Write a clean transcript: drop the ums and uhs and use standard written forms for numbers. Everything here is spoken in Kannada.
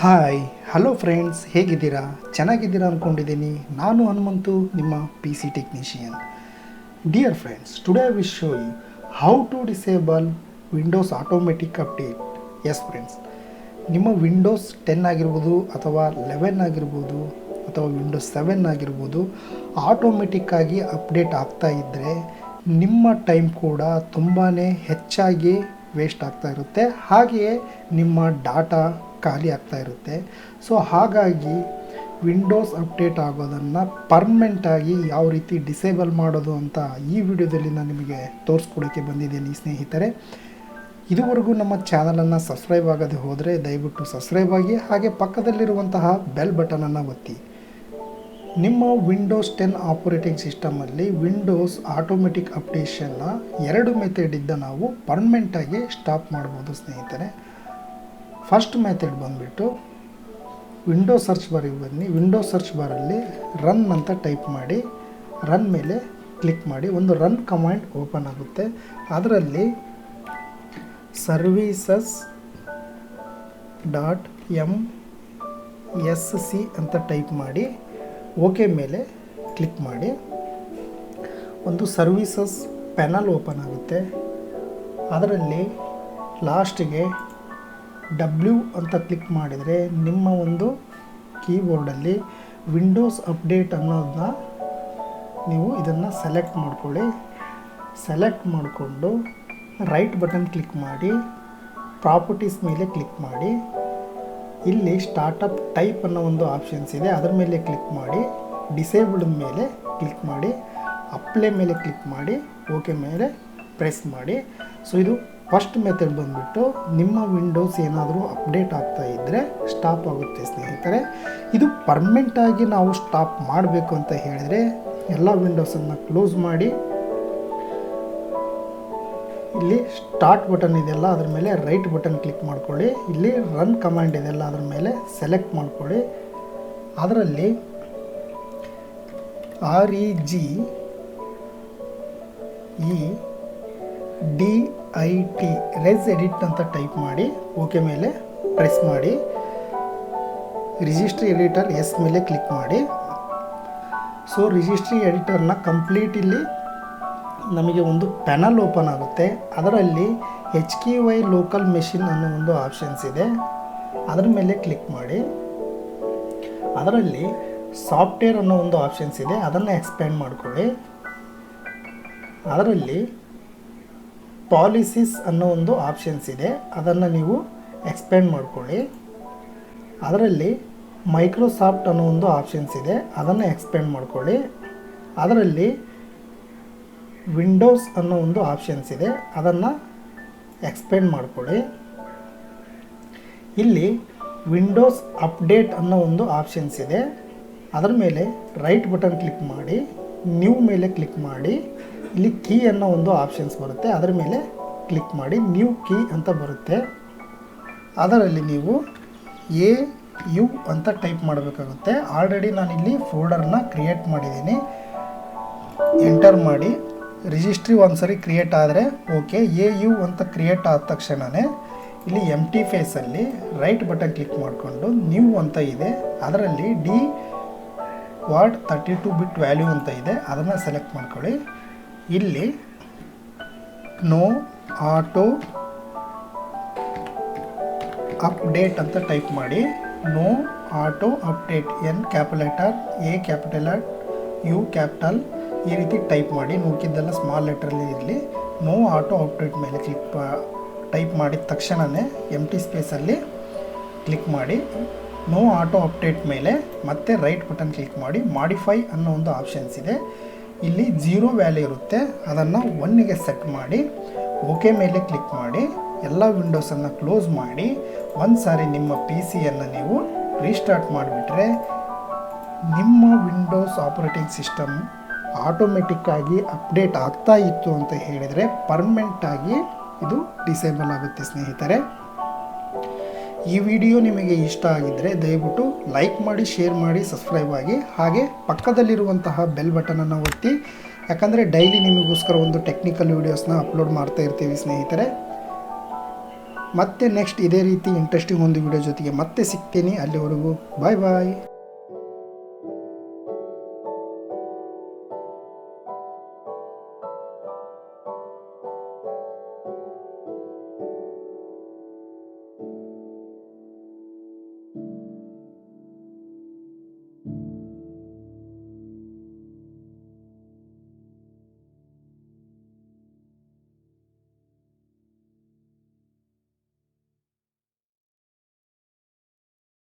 ಹಾಯ್ ಹಲೋ ಫ್ರೆಂಡ್ಸ್, ಹೇಗಿದ್ದೀರಾ? ಚೆನ್ನಾಗಿದ್ದೀರಾ ಅಂದ್ಕೊಂಡಿದ್ದೀನಿ. ನಾನು ಹನುಮಂತು, ನಿಮ್ಮ P C technician. Dear friends, today I will show you how to disable Windows automatic update. Yes friends, ನಿಮ್ಮ ವಿಂಡೋಸ್ 10 ಆಗಿರ್ಬೋದು ಅಥವಾ 11 ಆಗಿರ್ಬೋದು ಅಥವಾ ವಿಂಡೋಸ್ 7 ಆಗಿರ್ಬೋದು, ಆಟೋಮೆಟಿಕ್ಕಾಗಿ ಅಪ್ಡೇಟ್ ಆಗ್ತಾ ಇದ್ದರೆ ನಿಮ್ಮ ಟೈಮ್ ಕೂಡ ತುಂಬಾ ಹೆಚ್ಚಾಗಿ ವೇಸ್ಟ್ ಆಗ್ತಾ ಇರುತ್ತೆ. ಹಾಗೆಯೇ ನಿಮ್ಮ ಡಾಟಾ ಖಾಲಿ ಆಗ್ತಾ ಇರುತ್ತೆ. ಸೊ ಹಾಗಾಗಿ ವಿಂಡೋಸ್ ಅಪ್ಡೇಟ್ ಆಗೋದನ್ನು ಪರ್ಮನೆಂಟಾಗಿ ಯಾವ ರೀತಿ ಡಿಸೇಬಲ್ ಮಾಡೋದು ಅಂತ ಈ ವಿಡಿಯೋದಲ್ಲಿ ನಾನು ನಿಮಗೆ ತೋರಿಸ್ಕೊಡೋಕ್ಕೆ ಬಂದಿದ್ದೀನಿ ಸ್ನೇಹಿತರೆ. ಇದುವರೆಗೂ ನಮ್ಮ ಚಾನಲನ್ನು ಸಬ್ಸ್ಕ್ರೈಬ್ ಆಗದೆ ಹೋದರೆ ದಯವಿಟ್ಟು ಸಬ್ಸ್ಕ್ರೈಬ್ ಆಗಿ, ಹಾಗೆ ಪಕ್ಕದಲ್ಲಿರುವಂತಹ ಬೆಲ್ ಬಟನನ್ನು ಒತ್ತಿ. ನಿಮ್ಮ ವಿಂಡೋಸ್ 10 ಆಪರೇಟಿಂಗ್ ಸಿಸ್ಟಮಲ್ಲಿ ವಿಂಡೋಸ್ ಆಟೋಮೆಟಿಕ್ ಅಪ್ಡೇಷನ್ನ 2 ಮೆಥಡಿಂದ ನಾವು ಪರ್ಮನೆಂಟಾಗಿ ಸ್ಟಾಪ್ ಮಾಡ್ಬೋದು ಸ್ನೇಹಿತರೆ. ಫಸ್ಟ್ ಮೆಥಡ್ ಬಂದುಬಿಟ್ಟು ವಿಂಡೋಸ್ ಸರ್ಚ್ ಬಾರಿಗೆ ಬನ್ನಿ. ವಿಂಡೋಸ್ ಸರ್ಚ್ ಬಾರಲ್ಲಿ ರನ್ ಅಂತ ಟೈಪ್ ಮಾಡಿ, ರನ್ ಮೇಲೆ ಕ್ಲಿಕ್ ಮಾಡಿ. ಒಂದು ರನ್ ಕಮಾಂಡ್ ಓಪನ್ ಆಗುತ್ತೆ. ಅದರಲ್ಲಿ services.msc ಅಂತ ಟೈಪ್ ಮಾಡಿ ಓಕೆ ಮೇಲೆ ಕ್ಲಿಕ್ ಮಾಡಿ. ಒಂದು ಸರ್ವಿಸಸ್ ಪ್ಯಾನಲ್ ಓಪನ್ ಆಗುತ್ತೆ. ಅದರಲ್ಲಿ ಲಾಸ್ಟಿಗೆ W ಅಂತ ಕ್ಲಿಕ್ ಮಾಡಿದರೆ ನಿಮ್ಮ ಒಂದು ಕೀಬೋರ್ಡಲ್ಲಿ ವಿಂಡೋಸ್ ಅಪ್ಡೇಟ್ ಅನ್ನೋದನ್ನ ನೀವು ಇದನ್ನು ಸೆಲೆಕ್ಟ್ ಮಾಡ್ಕೊಳ್ಳಿ. ಸೆಲೆಕ್ಟ್ ಮಾಡಿಕೊಂಡು ರೈಟ್ ಬಟನ್ ಕ್ಲಿಕ್ ಮಾಡಿ, ಪ್ರಾಪರ್ಟೀಸ್ ಮೇಲೆ ಕ್ಲಿಕ್ ಮಾಡಿ. ಇಲ್ಲಿ ಸ್ಟಾರ್ಟಪ್ ಟೈಪ್ ಅನ್ನೋ ಒಂದು ಆಪ್ಷನ್ಸ್ ಇದೆ, ಅದರ ಮೇಲೆ ಕ್ಲಿಕ್ ಮಾಡಿ. ಡಿಸೇಬಲ್ಡ್ ಮೇಲೆ ಕ್ಲಿಕ್ ಮಾಡಿ, ಅಪ್ಲೈ ಮೇಲೆ ಕ್ಲಿಕ್ ಮಾಡಿ, ಓಕೆ ಮೇಲೆ ಪ್ರೆಸ್ ಮಾಡಿ. ಸೊ ಇದು ಫಸ್ಟ್ ಮೆಥಡ್ ಬಂದುಬಿಟ್ಟು ನಿಮ್ಮ ವಿಂಡೋಸ್ ಏನಾದರೂ ಅಪ್ಡೇಟ್ ಆಗ್ತಾ ಇದ್ದರೆ ಸ್ಟಾಪ್ ಆಗುತ್ತೆ ಸ್ನೇಹಿತರೆ. ಇದು ಪರ್ಮನೆಂಟಾಗಿ ನಾವು ಸ್ಟಾಪ್ ಮಾಡಬೇಕು ಅಂತ ಹೇಳಿದರೆ ಎಲ್ಲ ವಿಂಡೋಸನ್ನು ಕ್ಲೋಸ್ ಮಾಡಿ, ಇಲ್ಲಿ ಸ್ಟಾರ್ಟ್ ಬಟನ್ ಇದೆಯಲ್ಲ ಅದ್ರ ಮೇಲೆ ರೈಟ್ ಬಟನ್ ಕ್ಲಿಕ್ ಮಾಡ್ಕೊಳ್ಳಿ. ಇಲ್ಲಿ ರನ್ ಕಮಾಂಡ್ ಇದೆಯಲ್ಲ ಅದ್ರ ಮೇಲೆ ಸೆಲೆಕ್ಟ್ ಮಾಡ್ಕೊಳ್ಳಿ. ಅದರಲ್ಲಿ REGEDIT ರೆಸ್ ಎಡಿಟ್ ಅಂತ ಟೈಪ್ ಮಾಡಿ ಓಕೆ ಮೇಲೆ ಪ್ರೆಸ್ ಮಾಡಿ. ರಿಜಿಸ್ಟ್ರಿ ಎಡಿಟರ್ ಎಸ್ ಮೇಲೆ ಕ್ಲಿಕ್ ಮಾಡಿ. ಸೊ ರಿಜಿಸ್ಟ್ರಿ ಎಡಿಟರ್ನ ಕಂಪ್ಲೀಟ್ ಇಲ್ಲಿ ನಮಗೆ ಒಂದು ಪ್ಯಾನಲ್ ಓಪನ್ ಆಗುತ್ತೆ. ಅದರಲ್ಲಿ HKY ಲೋಕಲ್ ಮೆಷಿನ್ ಅನ್ನೋ ಒಂದು ಆಪ್ಷನ್ಸ್ ಇದೆ, ಅದರ ಮೇಲೆ ಕ್ಲಿಕ್ ಮಾಡಿ. ಅದರಲ್ಲಿ ಸಾಫ್ಟ್ವೇರ್ ಅನ್ನೋ ಒಂದು ಆಪ್ಷನ್ಸ್ ಇದೆ, ಅದನ್ನು ಎಕ್ಸ್ಪ್ಯಾಂಡ್ ಮಾಡ್ಕೊಳ್ಳಿ. ಅದರಲ್ಲಿ ಪಾಲಿಸೀಸ್ ಅನ್ನೋ ಒಂದು ಆಪ್ಷನ್ಸ್ ಇದೆ, ಅದನ್ನು ನೀವು ಎಕ್ಸ್ಪ್ಯಾಂಡ್ ಮಾಡ್ಕೊಳ್ಳಿ. ಅದರಲ್ಲಿ ಮೈಕ್ರೋಸಾಫ್ಟ್ ಅನ್ನೋ ಒಂದು ಆಪ್ಷನ್ಸ್ ಇದೆ, ಅದನ್ನು ಎಕ್ಸ್ಪ್ಯಾಂಡ್ ಮಾಡ್ಕೊಳ್ಳಿ. ಅದರಲ್ಲಿ ವಿಂಡೋಸ್ ಅನ್ನೋ ಒಂದು ಆಪ್ಷನ್ಸ್ ಇದೆ, ಅದನ್ನು ಎಕ್ಸ್ಪ್ಯಾಂಡ್ ಮಾಡ್ಕೊಳ್ಳಿ. ಇಲ್ಲಿ ವಿಂಡೋಸ್ ಅಪ್ಡೇಟ್ ಅನ್ನೋ ಒಂದು ಆಪ್ಷನ್ಸ್ ಇದೆ, ಅದರ ಮೇಲೆ ರೈಟ್ ಬಟನ್ ಕ್ಲಿಕ್ ಮಾಡಿ, ನ್ಯೂ ಮೇಲೆ ಕ್ಲಿಕ್ ಮಾಡಿ. ಇಲ್ಲಿ ಕೀ ಅನ್ನೋ ಒಂದು ಆಪ್ಷನ್ಸ್ ಬರುತ್ತೆ, ಅದರ ಮೇಲೆ ಕ್ಲಿಕ್ ಮಾಡಿ, ನ್ಯೂ ಕೀ ಅಂತ ಬರುತ್ತೆ. ಅದರಲ್ಲಿ ನೀವು AU ಅಂತ ಟೈಪ್ ಮಾಡಬೇಕಾಗುತ್ತೆ. ಆಲ್ರೆಡಿ ನಾನಿಲ್ಲಿ ಫೋಲ್ಡರ್ನ ಕ್ರಿಯೇಟ್ ಮಾಡಿದ್ದೀನಿ, ಎಂಟರ್ ಮಾಡಿ. ರಿಜಿಸ್ಟ್ರಿ ಒಂದ್ಸರಿ ಕ್ರಿಯೇಟ್ ಆದರೆ ಓಕೆ. AU ಅಂತ ಕ್ರಿಯೇಟ್ ಆದ ತಕ್ಷಣವೇ ಇಲ್ಲಿ ಎಂಟಿ ಫೇಸಲ್ಲಿ ರೈಟ್ ಬಟನ್ ಕ್ಲಿಕ್ ಮಾಡಿಕೊಂಡು ನ್ಯೂ ಅಂತ ಇದೆ, ಅದರಲ್ಲಿ D32 ಬಿಟ್ ವ್ಯಾಲ್ಯೂ ಅಂತ ಇದೆ, ಅದನ್ನು ಸೆಲೆಕ್ಟ್ ಮಾಡ್ಕೊಳ್ಳಿ. ಇಲ್ಲಿ ನೋ ಆಟೋ ಅಪ್ಡೇಟ್ ಅಂತ ಟೈಪ್ ಮಾಡಿ. No auto update N capital, A capital, U capital ಈ ರೀತಿ ಟೈಪ್ ಮಾಡಿ. ನುಗ್ಗಿದ್ದೆಲ್ಲ ಸ್ಮಾಲ್ ಲೆಟ್ರಲ್ಲಿ ಇರಲಿ. ನೋ ಆಟೋ ಅಪ್ಡೇಟ್ ಮೇಲೆ ಟೈಪ್ ಮಾಡಿದ ತಕ್ಷಣವೇ ಎಂಟಿ ಸ್ಪೇಸಲ್ಲಿ ಕ್ಲಿಕ್ ಮಾಡಿ. ನೋ ಆಟೋ ಅಪ್ಡೇಟ್ ಮೇಲೆ ಮತ್ತೆ ರೈಟ್ ಬಟನ್ ಕ್ಲಿಕ್ ಮಾಡಿ. ಮಾಡಿಫೈ ಅನ್ನೋ ಒಂದು ಆಪ್ಷನ್ಸ್ ಇದೆ, ಇಲ್ಲಿ 0 ವ್ಯಾಲ್ಯೂ ಇರುತ್ತೆ, ಅದನ್ನು 1ಗೆ ಸೆಟ್ ಮಾಡಿ. ಓಕೆ ಮೇಲೆ ಕ್ಲಿಕ್ ಮಾಡಿ. ಎಲ್ಲ ವಿಂಡೋಸನ್ನು ಕ್ಲೋಸ್ ಮಾಡಿ. ಒಂದು ಸಾರಿ ನಿಮ್ಮ PC-ಯನ್ನು ನೀವು ರೀಸ್ಟಾರ್ಟ್ ಮಾಡಿಬಿಟ್ರೆ ನಿಮ್ಮ ವಿಂಡೋಸ್ ಆಪರೇಟಿಂಗ್ ಸಿಸ್ಟಮ್ ಆಟೋಮೆಟಿಕ್ಕಾಗಿ ಅಪ್ಡೇಟ್ ಆಗ್ತಾ ಇತ್ತು ಅಂತ ಹೇಳಿದರೆ ಪರ್ಮನೆಂಟಾಗಿ ಇದು ಡಿಸೇಬಲ್ ಆಗುತ್ತೆ ಸ್ನೇಹಿತರೆ. ಈ ವಿಡಿಯೋ ನಿಮಗೆ ಇಷ್ಟ ಆಗಿದ್ದರೆ ದಯವಿಟ್ಟು ಲೈಕ್ ಮಾಡಿ, ಶೇರ್ ಮಾಡಿ, ಸಬ್ಸ್ಕ್ರೈಬ್ ಆಗಿ, ಹಾಗೆ ಪಕ್ಕದಲ್ಲಿರುವಂತಹ ಬೆಲ್ ಬಟನನ್ನು ಒತ್ತಿ. ಯಾಕಂದರೆ ಡೈಲಿ ನಿಮಗೋಸ್ಕರ ಒಂದು ಟೆಕ್ನಿಕಲ್ ವೀಡಿಯೋಸ್ನ ಅಪ್ಲೋಡ್ ಮಾಡ್ತಾ ಇರ್ತೀವಿ ಸ್ನೇಹಿತರೆ. ಮತ್ತೆ ನೆಕ್ಸ್ಟ್ ಇದೇ ರೀತಿ ಇಂಟ್ರೆಸ್ಟಿಂಗ್ ಒಂದು ವಿಡಿಯೋ ಜೊತೆಗೆ ಮತ್ತೆ ಸಿಗ್ತೀನಿ. ಅಲ್ಲಿವರೆಗೂ ಬಾಯ್ ಬಾಯ್.